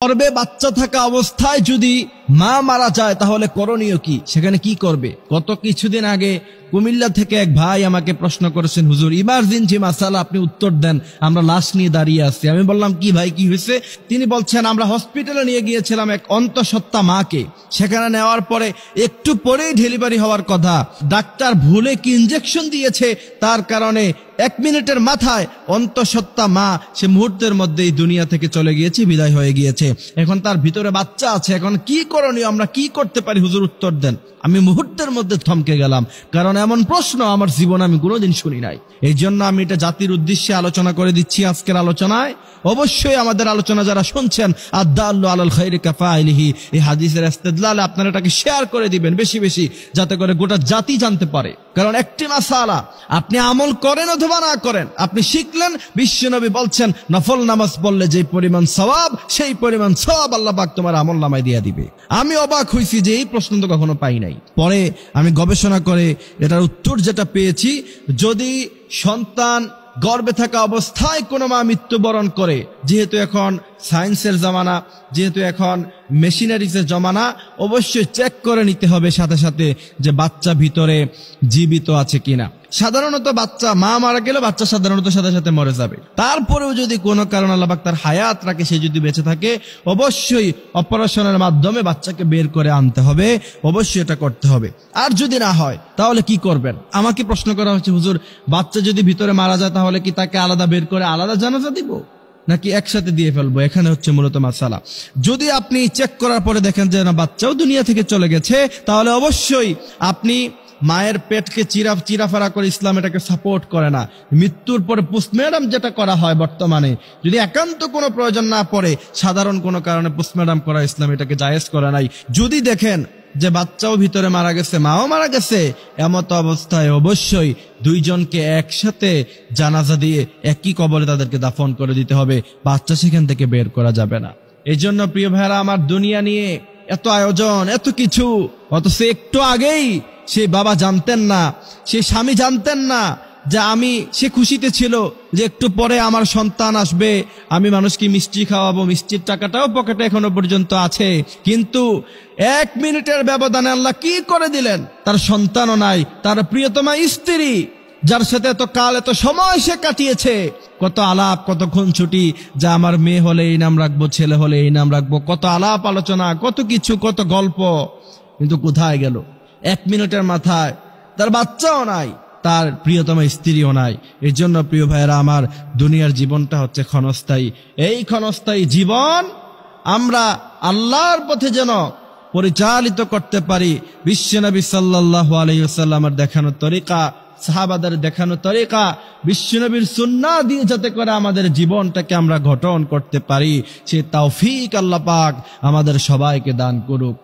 গর্ভে বাচ্চা থাকা অবস্থায় যদি মা মারা যায় তাহলে করণীয় কি, সেখানে কি করবে? গত কিছুদিন আগে কুমিল্লা থেকে এক ভাই আমাকে প্রশ্ন করেছেন, হুজুর ইমার্জেন্সি মাসালা, আপনি উত্তর দেন, আমরা লাশ নিয়ে দাঁড়িয়ে আছি। আমি বললাম কি ভাই, কি হয়েছে? তিনি বলছেন, আমরা হসপিটালে নিয়ে গিয়েছিলাম এক অন্তঃসত্ত্বা মাকে, সেখানে নেওয়ার পরে একটু পরেই ডেলিভারি হওয়ার কথা, ডাক্তার ভুলে কি ইনজেকশন দিয়েছে, তার কারণে 1 মিনিটের মাথায় অন্তঃসত্ত্বা মা সে মুহূর্তের মধ্যেই দুনিয়া থেকে চলে গিয়েছে, বিদায় হয়ে গিয়েছে। এখন তার ভিতরে বাচ্চা আছে, এখন কি করণীয়, আমরা কি করতে পারি হুজুর উত্তর দেন। আমি মুহূর্তের মধ্যে থমকে গেলাম, কারণ এমন প্রশ্ন আমার জীবনে আমি কোনোদিন শুনি নাই। এই জন্য আমি এটা জাতির উদ্দেশ্যে আলোচনা করে দিচ্ছি আজকের আলোচনায়। অবশ্যই আমাদের আলোচনা যারা শুনছেন, আদ-দাল্লু আলাল খায়রি কাফাইলিহি, এই হাদিসের ইস্তেদলালে আপনারা এটাকে শেয়ার করে দিবেন বেশি বেশি, যাতে করে গোটা জাতি জানতে পারে। কারণ একটি মাসালা, আপনি আমল করেন অথবা না করেন, আপনি শিখলেন, বিশ্বনবী বলছেন নফল নামাজ পড়লে যে পরিমাণ সওয়াব, সেই পরিমাণ সওয়াব আল্লাহ পাক তোমার আমল নামায় দিয়ে দিবে। আমি অবাক হইছি যে এই প্রশ্ন তো কখনো পাই নাই। পরে আমি গবেষণা করে এটার উত্তর যেটা পেয়েছি, যদি সন্তান গর্ভে থাকা অবস্থায় কোনো মা মৃত্যুবরণ করে, যেহেতু এখন সায়েন্সের জামানা, যেহেতু এখন মেশিনারিজের জমানা, অবশ্যই চেক করে নিতে হবে সাথে সাথে যে বাচ্চা ভিতরে জীবিত আছে কিনা। সাধারণত বাচ্চা মা মারা গেলে বাচ্চা সাধারণত সাথে সাথে মরে যাবে। তারপরেও যদি কোনো কারণ আল্লাহ পাক তার হায়াত রাখে, সে যদি বেঁচে থাকে, অবশ্যই অপারেশনের মাধ্যমে বাচ্চাকে বের করে আনতে হবে, অবশ্যই এটা করতে হবে। আর যদি না হয় তাহলে কি করবেন? আমাকে প্রশ্ন করা হচ্ছে, হুজুর বাচ্চা যদি ভিতরে মারা যায় তাহলে কি তাকে আলাদা বের করে আলাদা জানাজা দিব, নাকি একসাথে দিয়ে ফেলবো? এখানে হচ্ছে মূলত মাসালা। যদি আপনি চেক করার পরে দেখেন যে না, বাচ্চাও দুনিয়া থেকে চলে গেছে, তাহলে অবশ্যই আপনি মায়ের পেটকে চিরাফারা করে, ইসলাম এটাকে সাপোর্ট করে না। মৃত্যুর পরে পোস্টমর্টম যেটা করা হয় বর্তমানে, যদি একান্ত কোনো প্রয়োজন না পড়ে, সাধারণ কোনো কারণে পোস্টমর্টম করা ইসলাম এটাকে জায়েজ করে নাই। যদি দেখেন যে বাচ্চাও ভিতরে মারা গেছে, মাও মারা গেছে, এমত অবস্থায় অবশ্যই দুইজনকে একসাথে জানাজা দিয়ে একই কবরে তাদেরকে দাফন করে দিতে হবে, বাচ্চা সেখান থেকে বের করা যাবে না। এই জন্য প্রিয় ভাইরা আমার, দুনিয়া নিয়ে এত আয়োজন, এত কিছু, অথচ একটু আগেই সে বাবা জানতেন না, সে স্বামী জানতেন না যে সে খুশিতে ছিল যে একটু পরে আমার সন্তান আসবে, আমি মানুষকে মিষ্টি খাওয়াবো, মিষ্টির টাকাটাও পকেটে এখনো পর্যন্ত আছে। কিন্তু 1 মিনিটের ব্যবধানে আল্লাহ কি করে দিলেন, তার সন্তানও নাই, তার প্রিয়তমা স্ত্রী, যার সাথে এত কাল এত সময় সে কাটিয়েছে, কত আলাপ, কত খুনছুটি, যা আমার মেয়ে হলে এই নাম রাখবো, ছেলে হলে এই নাম রাখবো, কত আলাপ আলোচনা, কত কিছু, কত গল্প, কিন্তু কোথায় গেল? 1 মিনিটের মাথায় তার বাচ্চাও নাই, তার প্রিয়তমা স্ত্রীও নাই। এর জন্য প্রিয় ভাইয়েরা আমার, দুনিয়ার জীবনটা হচ্ছে ক্ষণস্থায়ী। এই ক্ষণস্থায়ী জীবন আমরা আল্লাহর পথে যেন পরিচালিত করতে পারি, বিশ্বনবী সাল্লাল্লাহু আলাইহি ওয়াসাল্লামের দেখানো তরিকা, সাহাবাদের দেখানো তরিকা, বিশ্বনবীর সুন্নাহ দিয়ে যাতে করে আমাদের জীবনটাকে আমরা গঠন করতে পারি, সে তৌফিক আল্লাহ পাক আমাদের সবাইকে দান করুক।